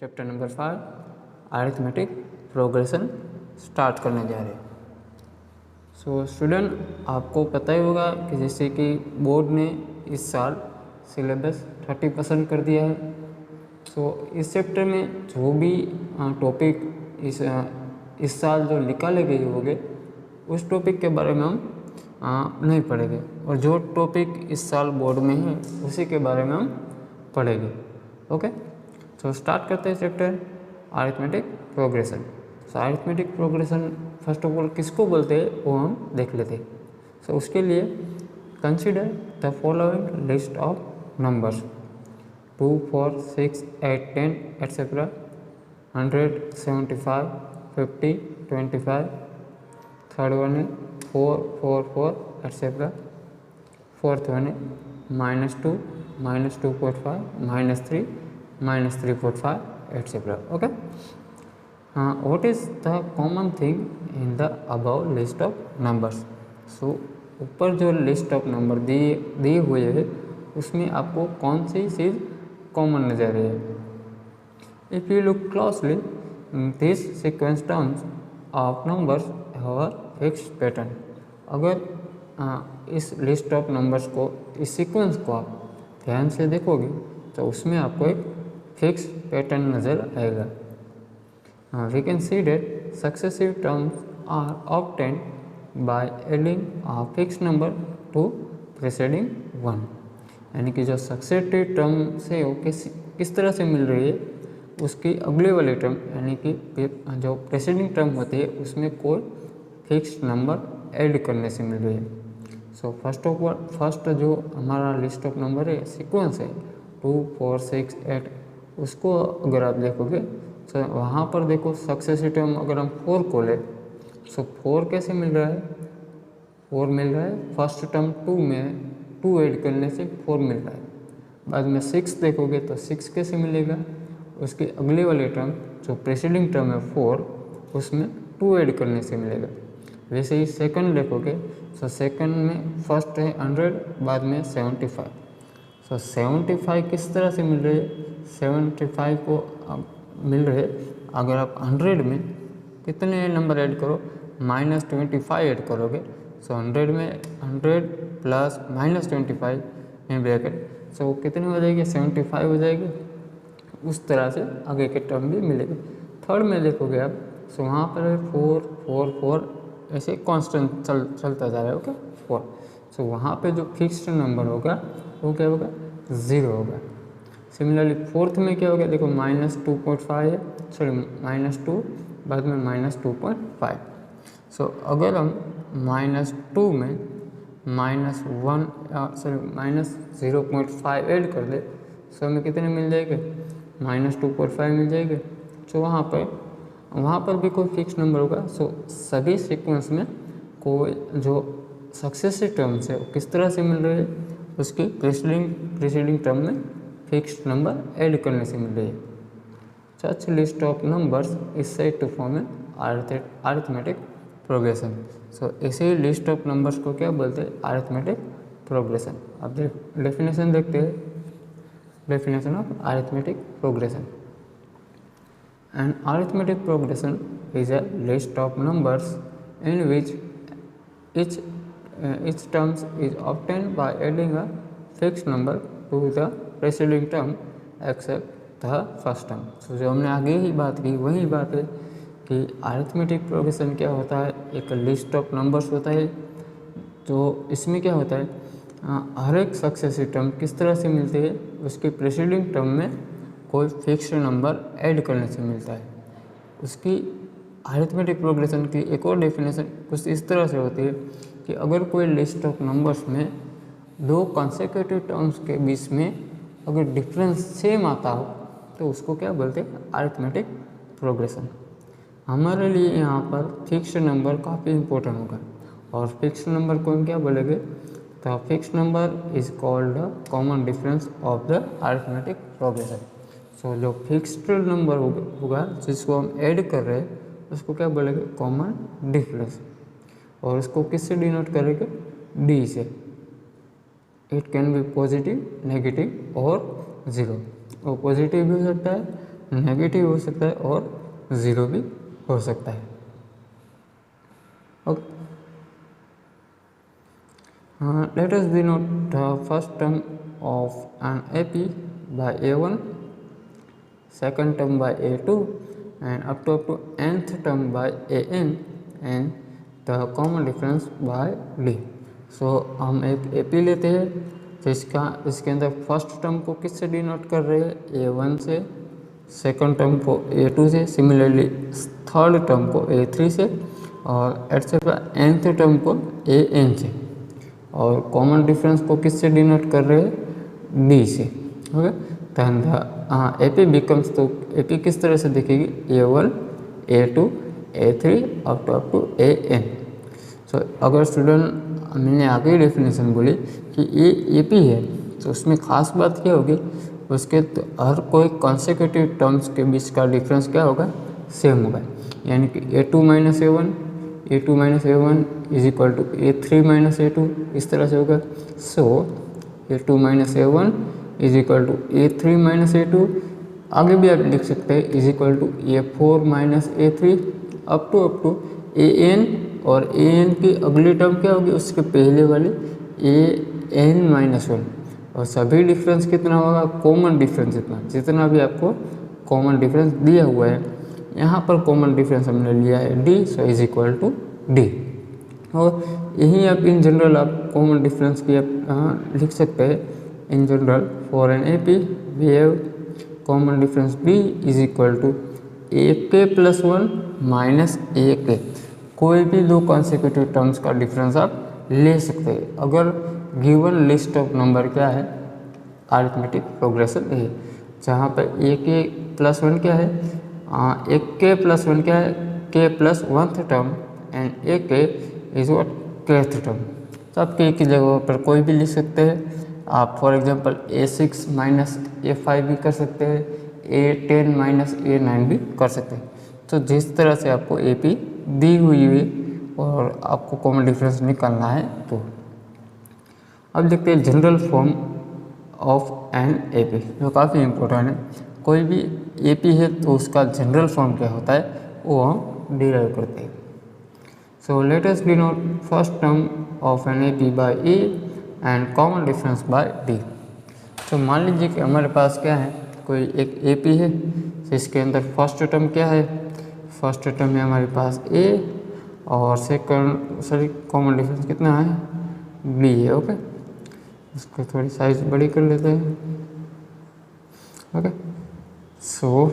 Chapter number 5 arithmetic progression start करने जा रहे हैं। सो स्टूडेंट, आपको पता ही होगा कि जैसे कि बोर्ड ने इस साल सिलेबस 30% कर दिया है। सो इस चैप्टर में जो भी टॉपिक इस साल जो निकाले गए होंगे उस टॉपिक के बारे में हम नहीं पढ़ेंगे, और जो टॉपिक इस साल बोर्ड में है उसी के बारे में हम पढ़ेंगे। ओके, तो स्टार्ट करते हैं chapter arithmetic progression. So arithmetic progression first of all किसको बोलते हैं वो हम देख लेते हैं। सो उसके लिए consider the following list of numbers 2, 4, 6, 8, 10 etcetera 100, 75, 50, 25, third one है 4, 4, 4 एट्सेट्रा, फोर्थ वन है -2, -2.5, -3, -3.5 etcetera. Okay, what is the common thing in the above list of numbers. So ऊपर जो लिस्ट ऑफ नंबर दिए हुए है उसमें आपको कौन सी चीज़ कॉमन नजर रही है। If you look closely this sequence terms of numbers have a fixed pattern. अगर इस लिस्ट ऑफ नंबर्स को, इस सीक्वेंस को आप ध्यान से देखोगे तो उसमें आपको एक फिक्स पैटर्न नज़र आएगा। We can see that successive terms are obtained by adding a fix number to preceding one. यानी कि जो सक्सेसिव टर्म से वो किस तरह से मिल रही है, उसकी अगले वाले टर्म यानी कि जो प्रीसीडिंग टर्म होती है उसमें कोई फिक्स नंबर ऐड करने से मिल रही है। सो फर्स्ट जो हमारा लिस्ट ऑफ नंबर है सीक्वेंस है 2, 4, 6, 8, उसको अगर आप देखोगे तो वहाँ पर देखो सक्सेसिव टर्म अगर हम 4 को ले, सो 4 कैसे मिल रहा है, 4 मिल रहा है फर्स्ट टर्म 2 में 2 ऐड करने से 4 मिल रहा है। बाद में 6 देखोगे तो 6 कैसे मिलेगा, उसके अगले वाले टर्म जो प्रीसीडिंग टर्म है 4 उसमें 2 ऐड करने से मिलेगा। वैसे ही सेकंड देखोगे तो सेकंड में फर्स्ट है 100, बाद में 75। सो 75 किस तरह से मिल रहे हैं, 75 को मिल रहे अगर आप 100 में कितने नंबर ऐड करो, -25 ऐड करोगे। सो 100 में 100 प्लस -25 इन ब्रैकेट, सो कितनी हो जाएगी, 75 हो जाएगी। उस तरह से आगे के टर्म भी मिलेगा। थर्ड में देखोगे आप, सो वहाँ पर 4, 4, 4 ऐसे कांस्टेंट चलता जा रहा है। ओके 4, सो वहाँ पे जो फिक्स्ड नंबर होगा वो क्या होगा, 0 होगा। सिमिलरली फोर्थ में क्या होगा, देखो -2.5 है, सॉरी -2 बाद में -2.5। सो अगर हम -2 में -0.5 ऐड कर दे सो हमें कितने मिल जाएंगे, -2.5 मिल जाएंगे। सो वहाँ पर भी कोई फिक्स नंबर होगा। सो सभी सीक्वेंस में कोई जो सक्सेसिव टर्म्स है वो किस तरह से मिल रहे हैं, उसकी प्रीसीडिंग टर्म में फिक्स्ड नंबर ऐड करने से मिल रही है। Such list of numbers is said to form an arithmetic progression. So इसी लिस्ट ऑफ नंबर्स को क्या बोलते हैं, अरिथमेटिक प्रोग्रेशन। अब डेफिनेशन देखते हैं, definition of arithmetic progression. An arithmetic progression is a list of numbers in which each term is obtained by adding a fixed number to the preceding term except the first term। So जो हमने आगे ही बात की वही बात है कि arithmetic progression क्या होता है, एक लिस्ट ऑफ नंबर्स होता है। तो इसमें क्या होता है, हर एक सक्सेसिव टर्म किस तरह से मिलती है, उसके प्रीसीडिंग टर्म में कोई फिक्स्ड नंबर ऐड करने से मिलता है। उसकी अरिथमेटिक प्रोग्रेशन की एक और डेफिनेशन कुछ इस तरह से होती है कि अगर कोई लिस्ट ऑफ नंबर्स में 2 कंसेक्यूटिव टर्म्स के बीच में अगर डिफरेंस सेम आता हो तो उसको क्या बोलते हैं, अरिथमेटिक प्रोग्रेशन। हमारे लिए यहाँ पर फिक्स्ड नंबर काफ़ी इंपॉर्टेंट होगा, और फिक्स्ड नंबर को हम क्या बोलेंगे, तो fixed number is called the common difference of the arithmetic progression. So जो फिक्स्ड नंबर होगा जिसको हम ऐड कर रहे हैं उसको क्या बोलेंगे, कॉमन डिफरेंस। और उसको किससे डिनोट करेंगे, डी से। It can be positive, negative और 0। वो पॉजिटिव भी हो सकता है, नेगेटिव हो सकता है और 0 भी हो सकता है। Okay, let us denote the first term of an AP by A1, second term by A2 and up to nth term by An and the common difference by D। सो हम एक AP लेते हैं जिसका इसके अंदर फर्स्ट टर्म को किससे denote कर रहे हैं, A1 से, सेकंड टर्म को A2 से, सिमिलरली थर्ड टर्म को A3 से और एटसेट्रा nth टर्म को An से, और कॉमन डिफरेंस को किससे डिनोट कर रहे हैं, D से। ओके, देन AP बिकम्स, तो AP किस तरह से दिखेगी, A1 A2 A3 up to An। सो अगर स्टूडेंट, मैंने आगे डेफिनेशन बोली कि ये AP है, तो उसमें ख़ास बात क्या होगी, उसके तो हर कोई कॉन्सेक्यूटिव टर्म्स के बीच का डिफरेंस क्या होगा, सेम होगा। यानी कि A2 minus A1 is equal to A3 minus A2, इस तरह से होगा। So A2 minus A1 is equal to A3 minus A2, आगे भी आप लिख सकते हैं is equal to A4 minus A3 up to An, और An की अगली टर्म क्या होगी, उसके पहले वाली An माइनस 1, और सभी डिफरेंस कितना होगा, कॉमन डिफरेंस जितना भी आपको कॉमन डिफरेंस दिया हुआ है, यहाँ पर कॉमन डिफरेंस हमने लिया है D, so is equal to D। और यही आप इन जनरल आप कॉमन डिफरेंस की आप लिख सकते हैं। In general for an AP we have common difference D is equal to AK plus 1 minus AK। कोई भी दो कॉन्सेक्यूटिव टर्म्स का डिफरेंस आप ले सकते हैं अगर गिवन लिस्ट ऑफ नंबर क्या है, अरिथमेटिक प्रोग्रेशन है, जहाँ पर AK प्लस 1 क्या है, AK प्लस 1 क्या है, K plus 1th term and AK is what, kth term. तो आप K की जगह पर कोई भी लिख सकते हैं। आप for example A6 minus A5 भी कर सकते हैं, A10 माइनस A9 भी कर सकते हैं। तो जिस तरह से आपको AP दी हुई है और आपको कॉमन डिफरेंस निकालना है, तो अब देखते हैं general form of an AP, जो काफ़ी इम्पोर्टेंट है। कोई भी AP है तो उसका जनरल फॉर्म क्या होता है, वो हम डिराइव करते हैं। So let us denote first term of an AP by A and common difference by D। तो मान लीजिए कि हमारे पास क्या है, कोई एक AP है जिसके अंदर फर्स्ट टर्म क्या है, फर्स्ट टर्म में हमारे पास A और सेकंड कॉमन डिफरेंस कितना है, B है। ओके, इसको थोड़ी साइज बड़ी कर लेते हैं। Okay, so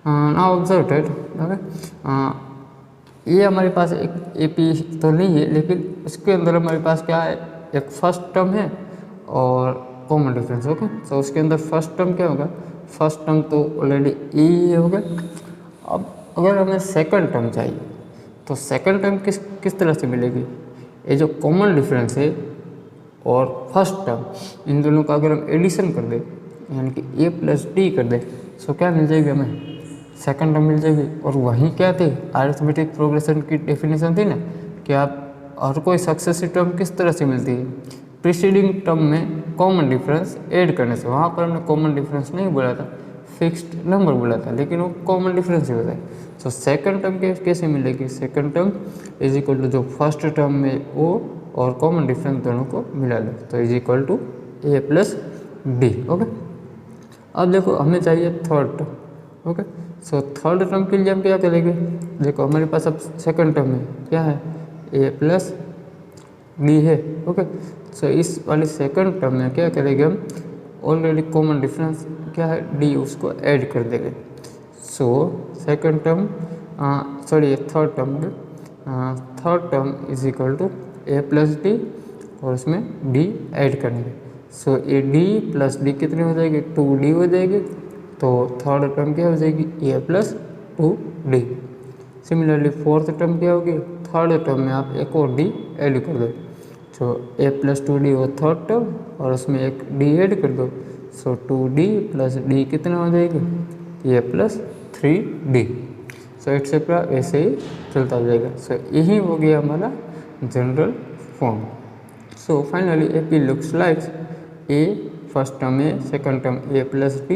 now observe that. Okay, ये हमारे पास एक AP तो नहीं है, लेकिन इसके अंदर हमारे पास क्या है, एक फर्स्ट टर्म है और कॉमन डिफरेंस। ओके, तो उसके अंदर फर्स्ट टर्म क्या होगा, फर्स्ट टर्म तो ऑलरेडी E हो गया। अब अगर हमें सेकंड टर्म चाहिए तो सेकंड टर्म किस तरह से मिलेगी, ये जो कॉमन डिफरेंस है और फर्स्ट टर्म, इन दोनों का अगर हम एडिशन कर दें, यानी कि A प्लस D कर दें, सो क्या मिल जाएगी, हमें सेकंड टर्म मिल जाएगी। और वहीं क्या थी, अरिथमेटिक प्रोग्रेशन की डेफिनेशन थी ना, कि आप हर कोई सक्सेसिव टर्म किस तरह से मिलती है, प्रीसीडिंग टर्म में कॉमन डिफरेंस ऐड करने से। वहाँ पर हमने कॉमन डिफरेंस नहीं बोला था, फिक्स्ड नंबर बोला था, लेकिन वो कॉमन डिफरेंस ही होता है। सो सेकंड टर्म कैसे मिलेगी, second term is equal to जो फर्स्ट टर्म में O और कॉमन डिफरेंस दोनों को मिला लो, तो is equal to A plus D। Okay, अब देखो हमें चाहिए third term. Okay, so third term के लिए हम क्या करेंगे, देखो हमारे पास अब सेकंड टर्म में क्या है, A प्लस D है। ओके, सो इस वाले सेकंड टर्म में क्या करेंगे, हम ऑलरेडी कॉमन डिफरेंस क्या है D, उसको ऐड कर देंगे। So second term third term में third term is equal to A plus D और उसमें D ऐड करेंगे। सो ये D प्लस D कितनी हो जाएगी, 2D हो जाएगी। तो थर्ड टर्म क्या हो जाएगी, A plus 2D। Similarly fourth term क्या होगी, थर्ड टर्म में आप एक और D ऐड कर दो, तो A प्लस 2D हो थर्ड टर्म और उसमें एक D ऐड कर दो, सो 2D प्लस D कितना हो जाएगी, A plus 3D। So etcetera ऐसे ही चलता जाएगा। सो यही हो गया हमारा general form. So finally AP looks like A first term A, second term A plus D,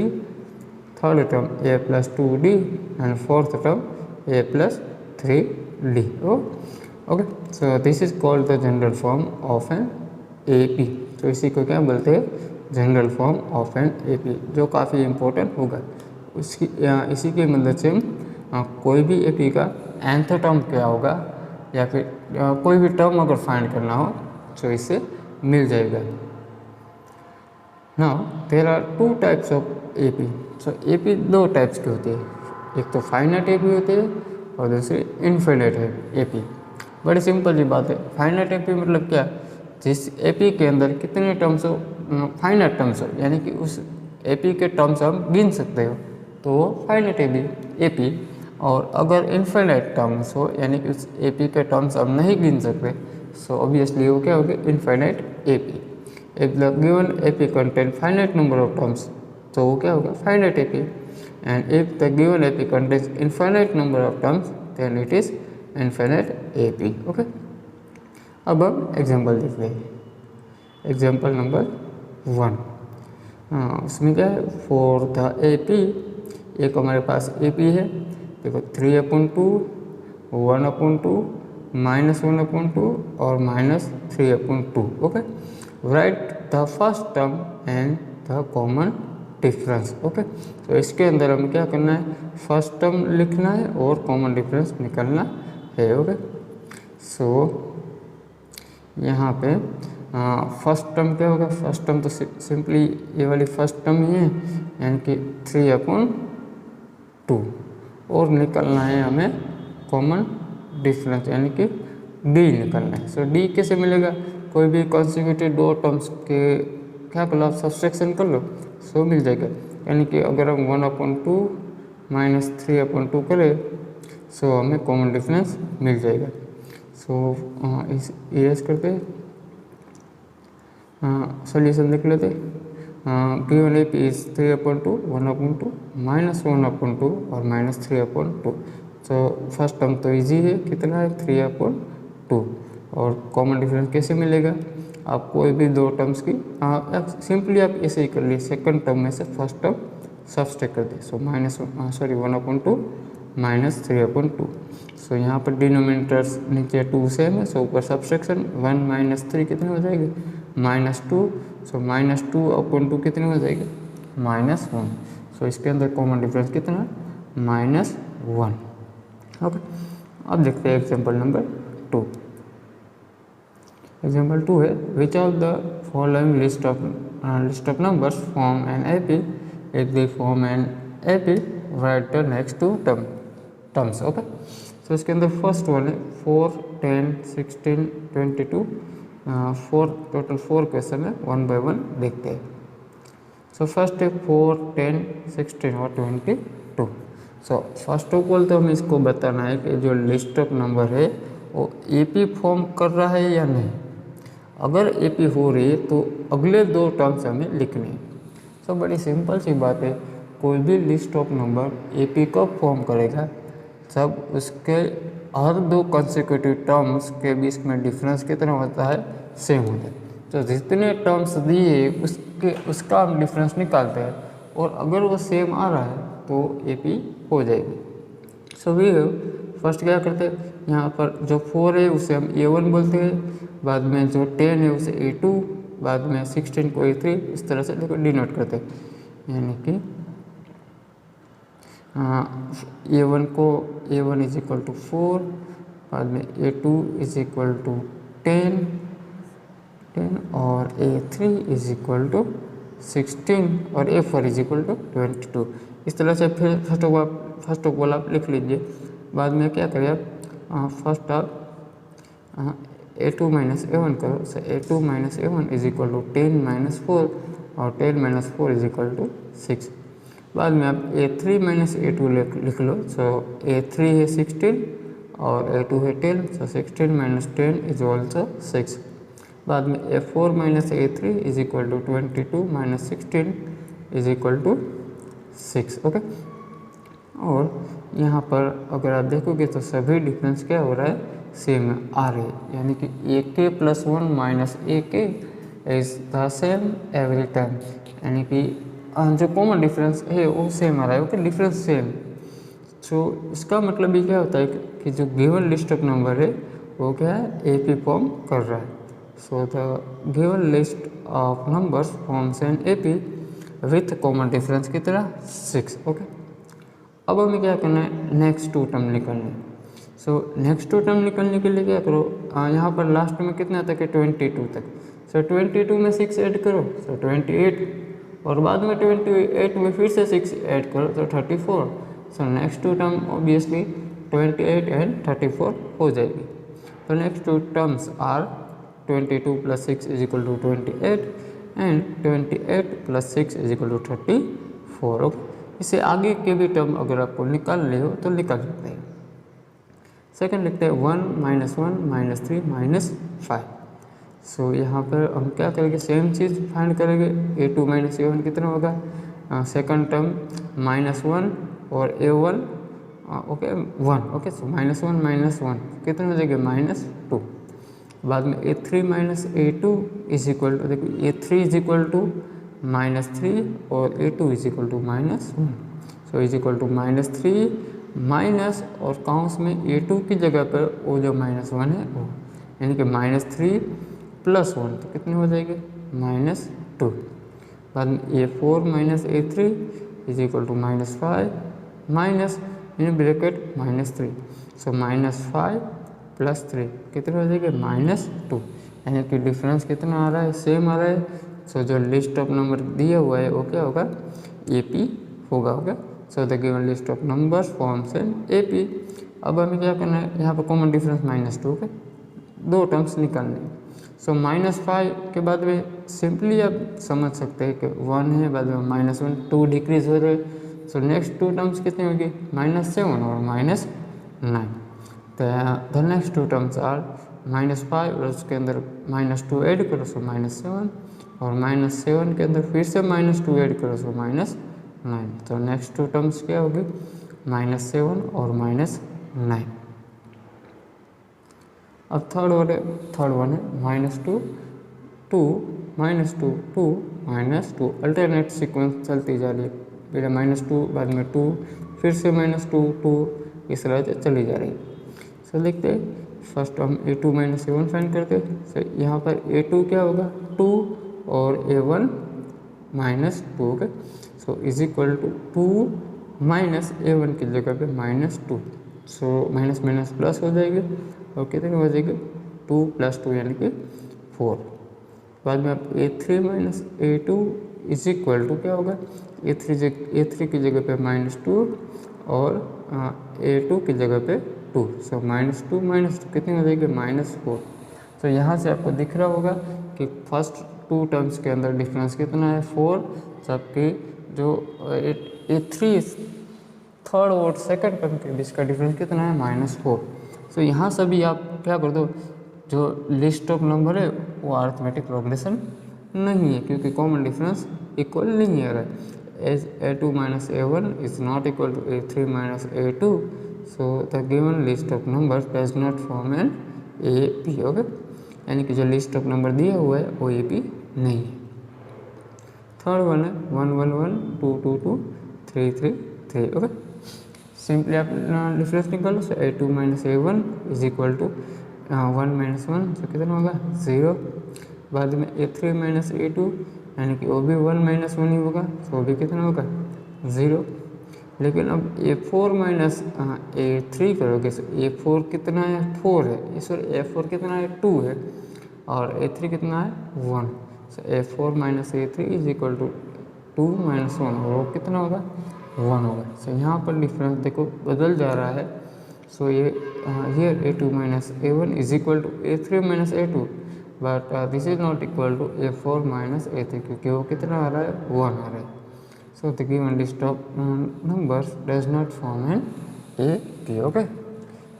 third term a plus 2d and fourth term a plus 3d. Okay, so this is called the general form of an AP. तो इसी को क्या बोलते हैं, general form of an AP, जो काफ़ी important होगा। उसकी इसी की मदद से कोई भी AP का nth टर्म क्या होगा या फिर कोई भी टर्म अगर फाइंड करना हो तो इससे मिल जाएगा। Now there are two types of AP। So AP दो टाइप्स की होती है, एक तो फाइनाइट AP होती है और दूसरी इनफाइनाइट AP। बड़ी सिंपल सी बात है, फाइनाइट AP मतलब क्या, जिस AP के अंदर कितने टर्म्स हो, फाइनाइट टर्म्स हो, यानी कि उस AP के टर्म्स हम गिन सकते हो तो वो फाइनाइट AP। और अगर इनफाइनाइट टर्म्स हो, यानी कि उस AP के टर्म्स हम नहीं गिन सकते, सो ऑब्वियसली वो क्या होगा, infinite AP। If the given AP contain finite number of terms, तो वो क्या होगा, finite AP। And if the given AP contains infinite number of terms then it is infinite AP। Okay, अब हम example देख रहे हैं। एग्जाम्पल नंबर 1, उसमें क्या है, फॉर द AP, एक हमारे पास AP है, देखो 3/2, 1/2, -1/2 और -3/2। Okay, right the first term and the common difference. Okay, तो इसके अंदर हमें क्या करना है, फर्स्ट टर्म लिखना है और कॉमन डिफरेंस निकालना है। ओके, सो यहाँ पे फर्स्ट टर्म क्या होगा, फर्स्ट टर्म तो सिंपली ये वाली फर्स्ट टर्म ही है, यानी कि 3/2, और निकलना है हमें कॉमन डिफरेंस, यानी कि D निकलना है। सो D कैसे मिलेगा, कोई भी कॉन्सिक्यूटिव दो टर्म्स के क्या कर लो, आप सब्सट्रैक्शन कर लो, सो मिल जाएगा। यानी कि अगर हम 1/2 -3/2 करें, सो हमें कॉमन डिफरेंस मिल जाएगा। सो इस इरेज करके सोल्यूशन देख लेते। गिवन AP इज 3/2, 1/2, -1/2 और -3/2। तो फर्स्ट टर्म तो इजी है, कितना है, 3/2। और कॉमन डिफरेंस कैसे मिलेगा, आप कोई भी दो टर्म्स की सिंपली आप ऐसे ही कर लिए, सेकंड टर्म में से फर्स्ट टर्म सब्सट्रैक्ट कर दे। सो 1/2 -3/2। सो यहाँ पर डिनोमिनेटर्स नीचे 2 सेम है, सो ऊपर सब्सट्रैक्शन 1 - 3 कितने हो जाएंगे, -2। सो -2/2 कितने हो जाएगा, -1। सो इसके अंदर कॉमन डिफरेंस कितना, -1। ओके, अब देखते हैं एग्जाम्पल नंबर 2। एग्जाम्पल 2 है, which of the following list of numbers form an AP, if they form an AP right the next two terms. Okay, so इसके अंदर फर्स्ट वन है 4, 10, 16, 22। 4 टोटल 4 क्वेश्चन है, 1 by 1 देखते हैं। सो फर्स्ट है 4, 10, 16 और 22। So first of all तो हमें इसको बताना है कि जो लिस्ट ऑफ नंबर है वो AP फॉर्म कर रहा है या नहीं। अगर AP हो रही है तो अगले दो टर्म्स हमें लिखने हैं। सो बड़ी सिंपल सी बात है, कोई भी लिस्ट ऑफ नंबर AP कब फॉर्म करेगा, जब उसके हर दो कंसेक्यूटिव टर्म्स के बीच में डिफरेंस कितना होता है, सेम होता है। तो जितने टर्म्स दिए उसका हम डिफरेंस निकालते हैं, और अगर वो सेम आ रहा है तो AP हो जाएगी। सो वी फर्स्ट क्या करते हैं, यहाँ पर जो 4 है उसे हम A1 बोलते हैं, बाद में जो 10 है उसे A2, बाद में 16 को A3, इस तरह से देखो डिनोट करते हैं। यानी कि A1 को A1 इज इक्वल टू 4, बाद में A2 इज इक्वल टू 10 और A3 इज इक्वल टू 16 और A4 इज इक्वल टू 22। इस तरह से फिर फर्स्ट ऑफ ऑल आप लिख लीजिए। बाद में क्या करें आप, फर्स्ट आप A2 - A1 करो। सो A2 - A1 is equal to 10 - 4 और 10 - 4 इज इक्वल टू 6। बाद में आप A3 - A2 लिख लो। सो A3 है 16 और A2 है 10, सो 16 - 10 इज ऑल्सो 6। बाद में A4 - A3 is equal to 22 - 16 is equal to 6। Okay, और यहाँ पर अगर आप देखोगे तो सभी डिफरेंस क्या हो रहा है, सेम आ रहे हैं, यानी कि AK + 1 - AK is the same every time, यानी कि जो कॉमन डिफरेंस है वो सेम आ रहा है, ओके, डिफरेंस सेम। सो इसका मतलब ये क्या होता है कि जो गिवन लिस्ट ऑफ नंबर है वो क्या है, AP फॉर्म कर रहा है। So the given list of numbers forms an AP with common difference की तरह 6, ओके। अब हमें क्या करना है, नेक्स्ट टू टर्म निकालना है। सो नेक्स्ट टू टर्म निकालने के लिए क्या करो, यहाँ पर लास्ट में कितना तक है, 22 तक। सो 22 में 6 ऐड करो, सो 28, और बाद में 28 में फिर से 6 ऐड करो तो 34। So next two term obviously 28 and 34 हो जाएगी। तो next two terms are 22 + 6 = 28 and 28 + 6 = 34, okay. इससे आगे के भी टर्म अगर आपको निकालने हो तो निकाल सकते हैं। सेकंड लिखते हैं 1 - 1 - 3 - 5। सो यहाँ पर हम क्या करेंगे, सेम चीज़ फाइंड करेंगे। A2 - A1 कितना होगा, सेकंड टर्म -1 और A1 ओके 1, ओके। सो -1 - 1 कितना हो जाएगा, -2। बाद में A3 - A2 = देखो A3 = -3 और A2 = -1। सो -3 माइनस और काउंस में A2 की जगह पर वो जो -1 है वो, यानी कि -3 + 1 तो कितनी हो जाएगी, -2। बाद में A4 - A3 = -5 minus in bracket -3। सो -5 + 3 कितना हो जाएगा, -2। यानी कि डिफरेंस कितना आ रहा है, सेम आ रहा है। सो जो लिस्ट ऑफ नंबर दिया हुआ है वो क्या होगा, AP होगा, okay. So the given list of numbers forms an AP। अब हमें क्या करना है, यहाँ पर कॉमन डिफरेंस -2, ओके, दो टर्म्स निकालने हैं। सो -5 के बाद में सिंपली आप समझ सकते हैं कि 1 है, बाद में -1, 2 डिक्रीज हो रहे। सो नेक्स्ट टू टर्म्स कितनी होगी, -7 और -9। The next two terms are -5 और उसके अंदर -2 ऐड करो सो -7, और -7 के अंदर फिर से -2 ऐड करो सो -9। तो नेक्स्ट टू टर्म्स क्या होगी, -7 और -9। अब थर्ड वन है -2 2 -2 2 -2, अल्टरनेट सीक्वेंस चलती जा रही है। पहले -2 बाद में 2 फिर से -2 2 इस तरह से चली जा रही है। सो देखते हैं, फर्स्ट हम A2 - A1 फाइंड करते हैं। सो यहाँ पर A2 क्या होगा, 2 और A1 -2, ओके। सो = 2 - A1 की जगह पे -2। सो माइनस माइनस प्लस हो जाएगी और कितने हो जाएगी, 2 + 2 यानी कि 4। बाद में आप A3 - A2 = क्या होगा, A3 की जगह पे -2 और A2 की जगह पे 2। सो -2 - 2 कितनी हो जाएगी, -4। तो यहाँ से आपको दिख रहा होगा कि फर्स्ट टू टर्म्स के अंदर डिफरेंस कितना है, 4, जबकि जो A3 थर्ड और सेकंड टर्म के बीच का डिफरेंस कितना है, -4। सो यहाँ से भी आप क्या कर दो, जो लिस्ट ऑफ नंबर है वो अरिथमेटिक प्रोग्रेशन नहीं है, क्योंकि कॉमन डिफरेंस इक्वल नहीं है। As A2 - A1 is not equal to A3 - A2, so the given list of number does not form an AP, okay. यानी कि जो लिस्ट ऑफ नंबर दिया हुआ है वो AP नहीं है। थर्ड वन है 1 1 1 2 2 2 3 3 3, ओके। सिंपली आप डिफरेंस निकालो। सो A2 - A1 = 1 - 1, तो कितना होगा, 0। बाद में A3 - A2 यानी कि वो भी 1 - 1 ही होगा, तो वो भी कितना होगा, 0। लेकिन अब A4 - A3 करोगे, सो A4 कितना है, 4 है, सॉरी A4 कितना है, 2 है, और A3 कितना है, 1। सो A4 - A3 = 2 - 1, और वो कितना होगा, 1 होगा। सो यहाँ पर डिफरेंस देखो बदल जा रहा है। सो ये here A2 - A1 = A3 - A2, but this is not equal to A4 - A3, क्योंकि वो कितना आ रहा है, 1 आ रहा है। So the given list of numbers does not form an AP, okay.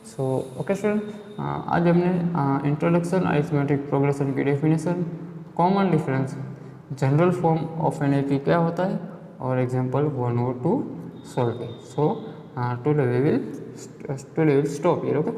So okay student, आज हमने इंट्रोडक्शन अरिथमेटिक प्रोग्रेशन की definition, common difference, general form of an AP क्या होता है, और एग्जाम्पल 1 और 2 सॉल्व किया। So today we will stop here, okay.